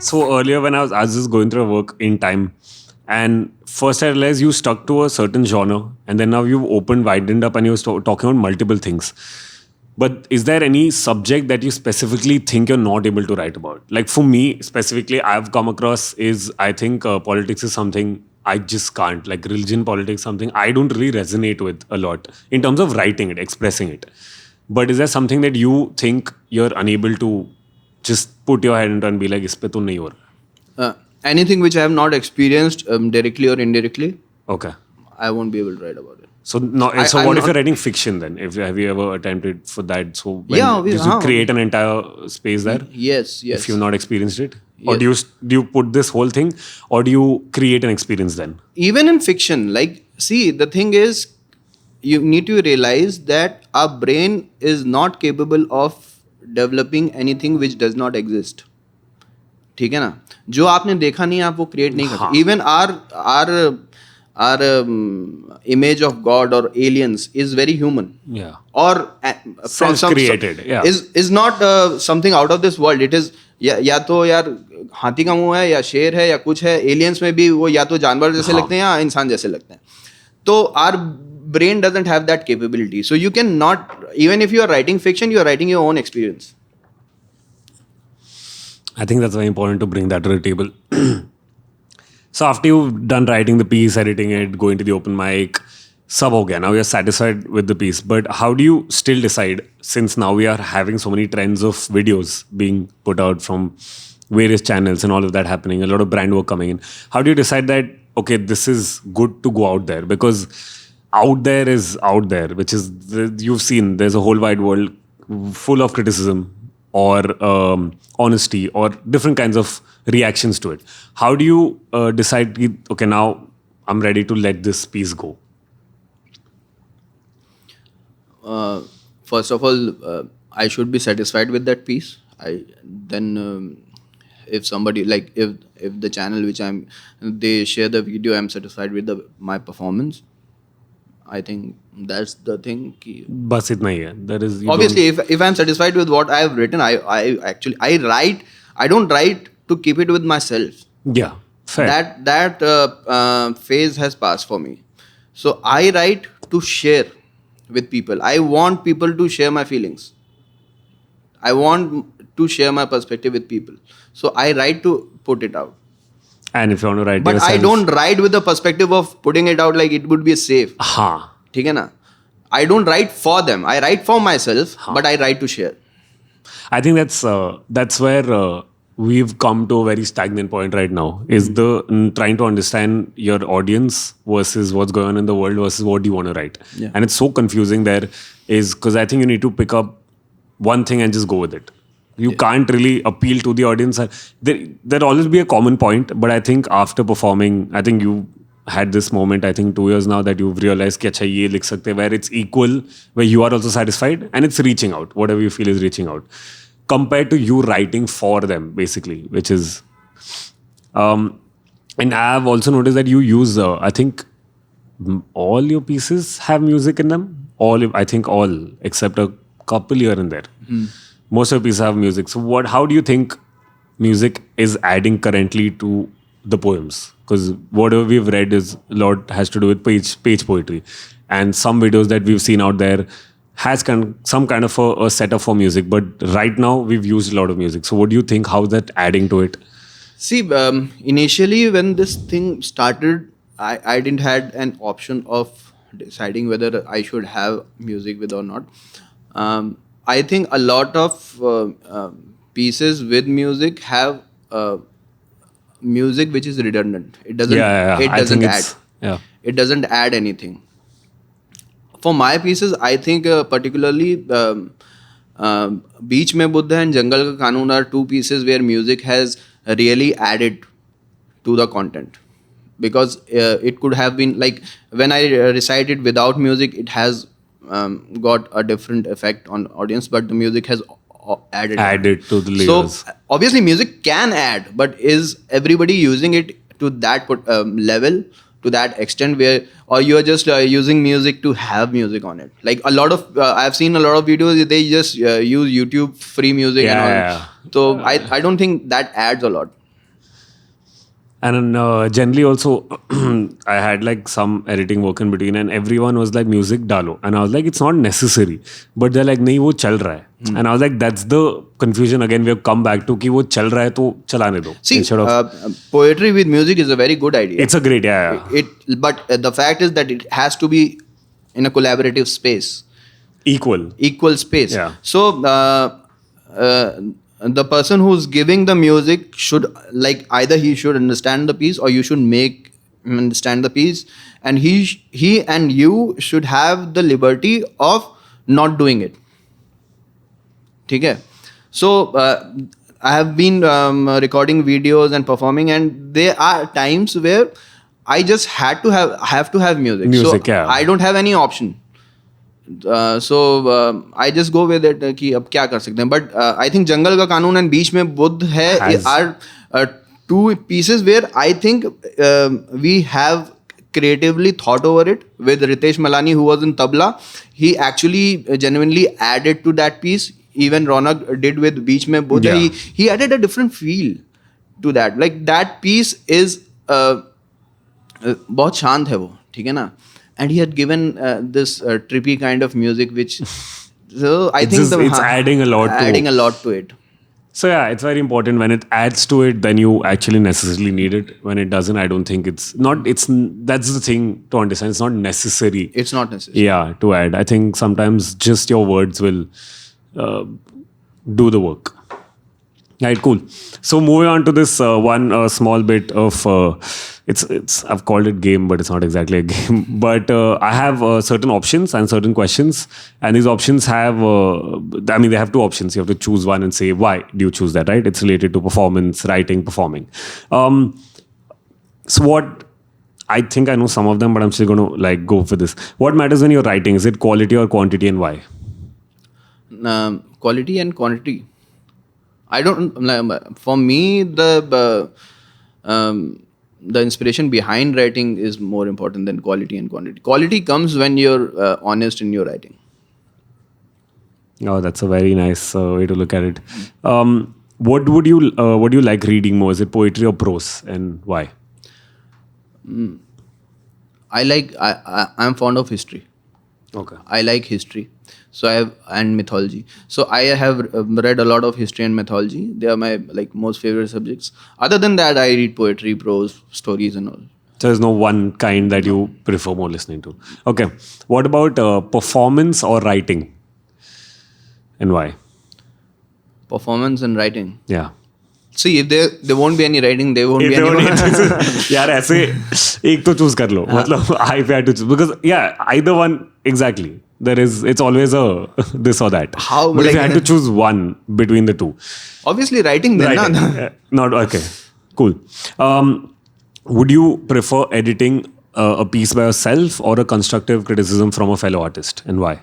So earlier when I was just going through work in time, and first I realized you stuck to a certain genre, and then now you've widened up, and you're talking about multiple things. But is there any subject that you specifically think you're not able to write about? Like for me specifically, I've come across is, I think politics is something I just can't. Like religion, politics, something I don't really resonate with a lot in terms of writing it, expressing it. But is there something that you think you're unable to just put your head into and be like, इस पे तो नहीं हो रहा? Anything which I have not experienced directly or indirectly, Okay. I won't be able to write about it. So no. So I'm what if not- you're writing fiction then? Have you ever attempted for that? So when Yeah, did you create an entire space there? Yes. If you've not experienced it, or Yes. do you put this whole thing, or do you create an experience then? Even in fiction, like, see, the thing is, you need to realize that our brain is not capable of developing anything which does not exist. ठीक है ना? जो आपने देखा नहीं आप वो create नहीं कर सकते. Even our image of God or aliens is very human. Yeah. Or Self-created, yeah. is not something out of this world. It is या तो यार हाथी का मुंह है या शेर है या कुछ है. एलियंस में भी वो या तो जानवर जैसे लगते हैं या इंसान जैसे लगते हैं. तो our brain doesn't have that capability. So you can not, even if you are writing fiction, you are writing your own experience. I think that's very important to bring that to the table. So after you've done writing the piece, editing it, going to the open mic, sab ho gaya. Now you're satisfied with the piece. But how do you still decide, since now we are having so many trends of videos being put out from various channels and all of that happening, a lot of brand work coming in. How do you decide that, okay, this is good to go out there? Because out there is out there, which is, you've seen, there's a whole wide world full of criticism or honesty or different kinds of reactions to it. How do you decide, okay, now I'm ready to let this piece go? First of all, I should be satisfied with that piece. If somebody, like, if the channel which they share the video, I'm satisfied with my performance. I think that's the thing. Bas itna hi hai. There is, Obviously, if I'm satisfied with what I have written, I write. I don't write to keep it with myself. Yeah, fair. That phase has passed for me. So I write to share with people. I want people to share my feelings. I want to share my perspective with people. So I write to put it out. And if you want to write But yourself, I don't write with the perspective of putting it out like it would be safe. हाँ. ठीक है ना? I don't write for them. I write for myself, but I write to share. I think that's where we've come to a very stagnant point right now. Is trying to understand your audience versus what's going on in the world versus what you want to write. Yeah. And it's so confusing there, is because I think you need to pick up one thing and just go with it. You can't really appeal to the audience. There'll always be a common point, but I think after performing, I think you had this moment, I think 2 years now, that you've realized कि अच्छा ये लिख सकते हैं, where it's equal, where you are also satisfied and it's reaching out. Whatever you feel is reaching out. Compared to you writing for them, basically, which is... and I've also noticed that you use, I think, all your pieces have music in them. I think all, except a couple here and there. Most of your pieces have music. So how do you think music is adding currently to the poems? Because whatever we've read is a lot has to do with page poetry, and some videos that we've seen out there has some kind of a setup for music. But right now we've used a lot of music. So what do you think? How's that adding to it? See, initially when this thing started, I didn't had an option of deciding whether I should have music with or not. I think a lot of pieces with music have music which is redundant. It doesn't. Yeah. It doesn't add. Yeah. It doesn't add anything. For my pieces, I think particularly Beech Mein Buddha and Jungle Ka Kanun are two pieces where music has really added to the content. Because it could have been like when I recite it without music, it has got a different effect on audience, but the music has added to the layers. So obviously music can add, but is everybody using it to that level, to that extent, where, or you are just using music to have music on it? Like a lot of I've seen a lot of videos, they just use YouTube free music and all. Yeah. So I don't think that adds a lot. And generally also, I had like some editing work in between, and everyone was like, music dalo, and I was like, it's not necessary, but they're like, nahi wo chal raha hai. And I was like, that's the confusion again we have come back to, ki wo chal raha hai to chalane do, See, instead of poetry with music is a very good idea. it's a great, yeah. But the fact is that it has to be in a collaborative space, Equal space. Yeah. So the person who's giving the music should, like, either he should understand the piece or you should make him understand the piece, and he and you should have the liberty of not doing it. Okay. So I have been recording videos and performing, and there are times where I just have to have music. Music, so yeah. I don't have any option. So I just go with it कि अब क्या कर सकते हैं. But I think जंगल का कानून and बीच में बुद्ध है are two pieces where I think we have creatively thought over it. With Ritesh Malani, who was in tabla, he actually genuinely added to that piece. Even Ronak did with बीच में Buddha. Yeah. He added a different feel to that. Like that piece is बहुत शांत है वो, ठीक है ना. And he had given this trippy kind of music, which so I It's think just- it's adding a lot to- adding a lot to it. So yeah, it's very important. When it adds to it, then you actually necessarily need it. When it doesn't, I don't think it's not. That's the thing to understand. It's not necessary. It's not necessary. Yeah, to add. I think sometimes just your words will do the work. Right, cool. So moving on to this one small bit of it's I've called it game, but it's not exactly a game. But I have certain options and certain questions, and these options have they have two options. You have to choose one and say why do you choose that. Right? It's related to performance, writing, performing. So what? I think I know some of them, but I'm still going to like go for this. What matters when you're writing? Is it quality or quantity, and why? Quality and quantity. I don't. For me, the inspiration behind writing is more important than quality and quantity. Quality comes when you're honest in your writing. Oh, that's a very nice way to look at it. What would you like reading more? Is it poetry or prose, and why? I'm fond of history. Okay. I like history. So and mythology. So I have read a lot of history and mythology. They are my like most favorite subjects. Other than that, I read poetry, prose, stories, and all. So there's no one kind that you prefer more listening to. Okay. What about performance or writing, and why? Performance and writing. Yeah. See, if there won't be any writing, there won't be any. यार ऐसे एक तो choose कर लो. मतलब I had to choose because either one exactly. It's always a this or that. How, but if like- you had to choose one between the two, Obviously, writing then. writing. Na? Not okay. Cool. Would you prefer editing a piece by yourself or a constructive criticism from a fellow artist, and why?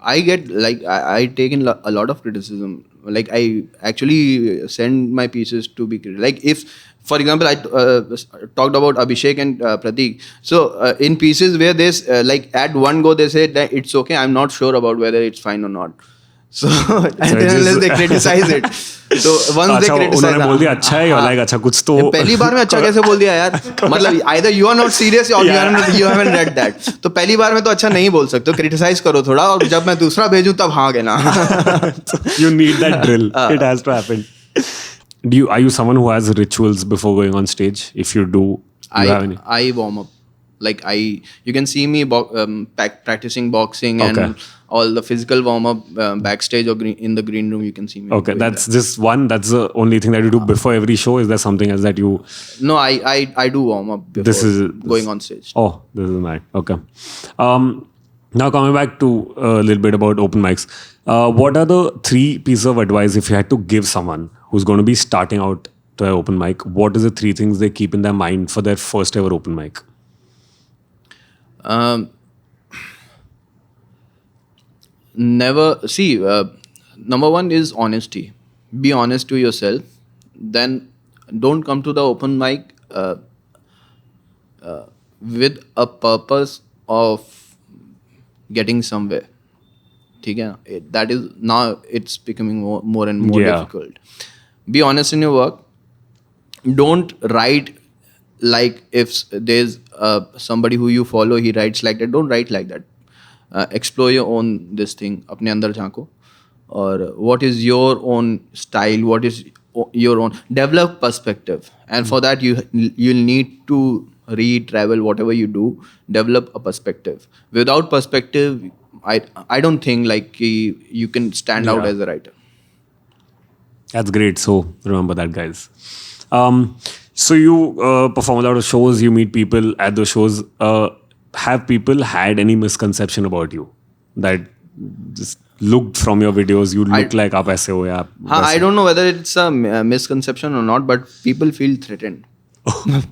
I get like I take in a lot of criticism. Like I actually send my pieces to be like if, for example, I talked about Abhishek and Pratik. So in pieces where there's like at one go they say that it's okay, I'm not sure about whether it's fine or not. So and then unless they criticize it. So once they अच्छा, criticize, उन्होंने बोल दिया अच्छा है, you're like अच्छा कुछ तो पहली बार में अच्छा कैसे बोल दिया यार. मतलब either you are not serious or you haven't read that. तो पहली बार में तो अच्छा नहीं बोल सकते, क्रिटिसाइज करो थोड़ा, और जब मैं दूसरा भेजूं तब हाँ कहना. You need that drill. It has to happen. Are you someone who has rituals before going on stage? If you do, you have any? I warm up. Like you can see me practicing boxing Okay. and all the physical warm up backstage or in the green room. You can see me. Okay, doing that's just one. That's the only thing that you do before every show. Is there something else that you? that. No, I do warm up before going on stage. Oh, this is mad. Okay. Now coming back to a little bit about open mics. What are the 3 pieces of advice if you had to give someone who's going to be starting out to an open mic? What is the 3 things they keep in their mind for their first ever open mic? Never see. Number one is honesty. Be honest to yourself. Then don't come to the open mic with a purpose of getting somewhere. ठीक है ना? That is now it's becoming more and more Yeah. difficult. Be honest in your work. don't write like if there's somebody who you follow, he writes like that. Don't write like that. Explore your own this thing. अपने अंदर झांको. Or what is your own style? What is your own? Develop perspective, and for that you'll need to read, travel, whatever you do. Develop a perspective. Without perspective, I don't think like you can stand out as a writer. That's great. So remember that, guys. So you perform a lot of shows. You meet people at the shows. Have people had any misconception about you that just looked from your videos? You look like आप ऐसे हो या I don't know whether it's a misconception or not, but people feel threatened.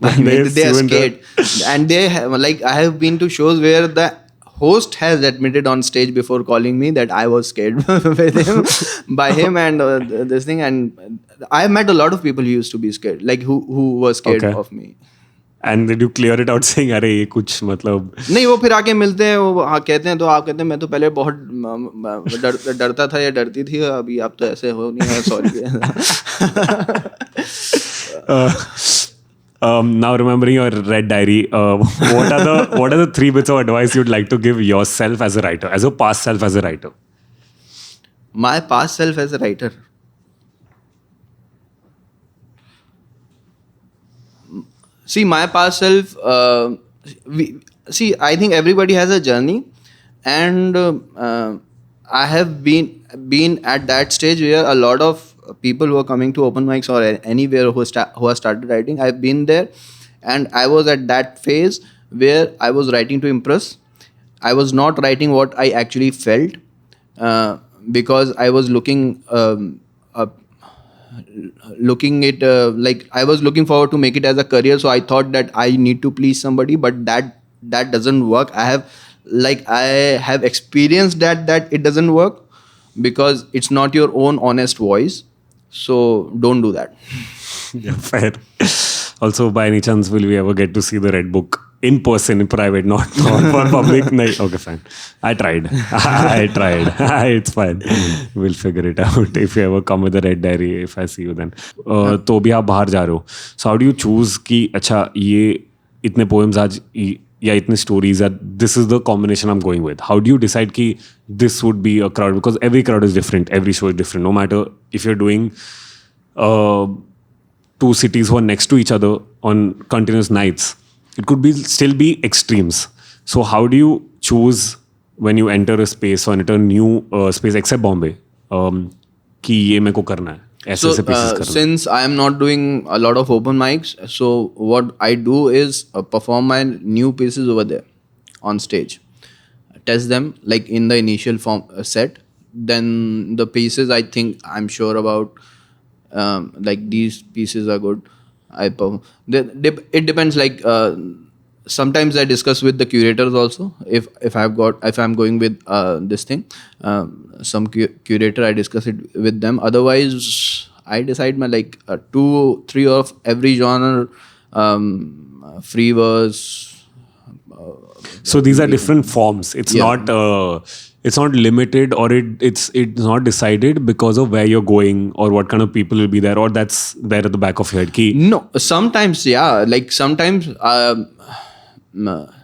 They are scared, and they have, like, I have been to shows where the host has admitted on stage before calling me that I was scared with him, by him, and this thing. And I have met a lot of people who used to be scared, like who were scared of me. And did you clear it out saying अरे ये कुछ मतलब नहीं, वो फिर आके मिलते हैं, वो कहते हैं, तो आप कहते हैं मैं तो पहले बहुत डरता था या डरती थी, अभी आप तो ऐसे हो नहीं है, sorry. Now remembering your Red Diary, what are the 3 bits of advice you'd like to give yourself as a writer, as a past self as a writer? My past self as a writer. See, my past self. I think everybody has a journey, and I have been at that stage where a lot of people who are coming to open mics or anywhere who have started writing, I've been there, and I was at that phase where I was writing to impress. I was not writing what I actually felt, because I was looking it like I was looking forward to make it as a career. So I thought that I need to please somebody, but that doesn't work. I have experienced that it doesn't work, because it's not your own honest voice. So don't do that. Yeah, fair. Also, by any chance, will we ever get to see the Red Book in person, in private, not for public? No. Okay, fine. I tried. It's fine. We'll figure it out. If you ever come with the Red Diary, if I see you then. तो भी आप बाहर जा रहे हो. So how do you choose कि अच्छा ये इतने poems आज या इतने stories, this is the combination I'm going with? How do you decide कि this would be a crowd? Because every crowd is different. Every show is different. No matter if you're doing 2 cities who are next to each other on continuous nights, it could still be extremes. So how do you choose when you enter a space or enter a new space, except Bombay, कि ये मेरे को करना है? So since I am not doing a lot of open mics, so what I do is perform my new pieces over there on stage, test them like in the initial form set. Then the pieces I'm sure about, like these pieces are good, I perform. It depends. Like sometimes I discuss with the curators also. If I'm going with this thing, some curator, I discuss it with them. Otherwise, I decide my 2-3 of every genre, free verse. So these are different forms. It's not limited, or it's not decided because of where you're going or what kind of people will be there, or that's there at the back of your head. No, sometimes like sometimes.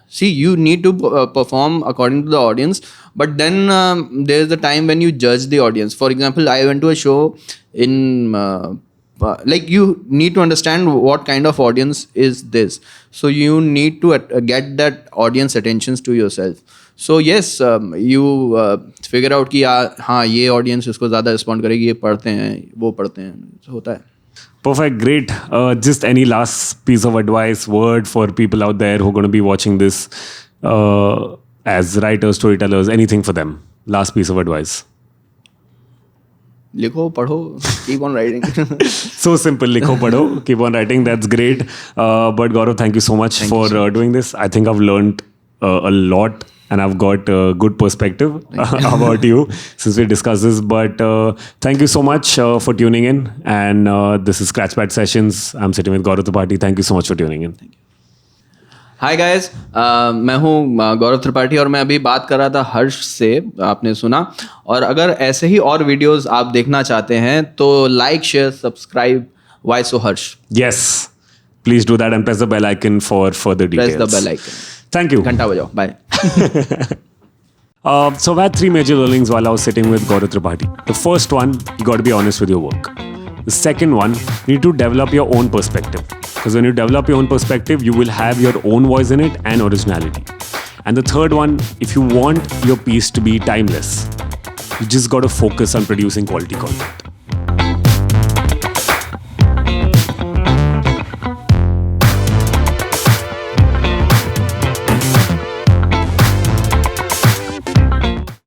See, you need to perform according to the audience, but then there's the time when you judge the audience. For example, I went to a show in like you need to understand what kind of audience is this. So you need to get that audience attentions to yourself. So yes, you figure out कि हाँ ये audience इसको ज़्यादा respond करेगी, ये पढ़ते हैं, वो पढ़ते हैं, so होता है. Perfect, great. Just any last piece of advice, word for people out there who are going to be watching this as writers, storytellers, anything for them? Last piece of advice. लिखो, पढ़ो, keep on writing. So simple, लिखो, पढ़ो, keep on writing. That's great. But Gaurav, thank you so much for doing this. I think I've learned a lot. And I've got a good perspective about you since we discussed this. But thank you so much for tuning in. And this is Scratchpad Sessions. I'm sitting with Gaurav Tripathi. Thank you so much for tuning in. Thank you. Hi guys, मैं हूँ गौरव त्रिपाठी और मैं अभी बात कर रहा था हर्ष से, आपने सुना. और अगर ऐसे ही और वीडियोस आप देखना चाहते हैं तो like, share, subscribe why so harsh? Yes. Please do that and press the bell icon for further details. Press the bell icon. Thank you. Ghanta bajao. Bye. So I had 3 major learnings while I was sitting with Gaurav Tripathi. The first one, you got to be honest with your work. The second one, you need to develop your own perspective. Because when you develop your own perspective, you will have your own voice in it and originality. And the third one, if you want your piece to be timeless, you just got to focus on producing quality content.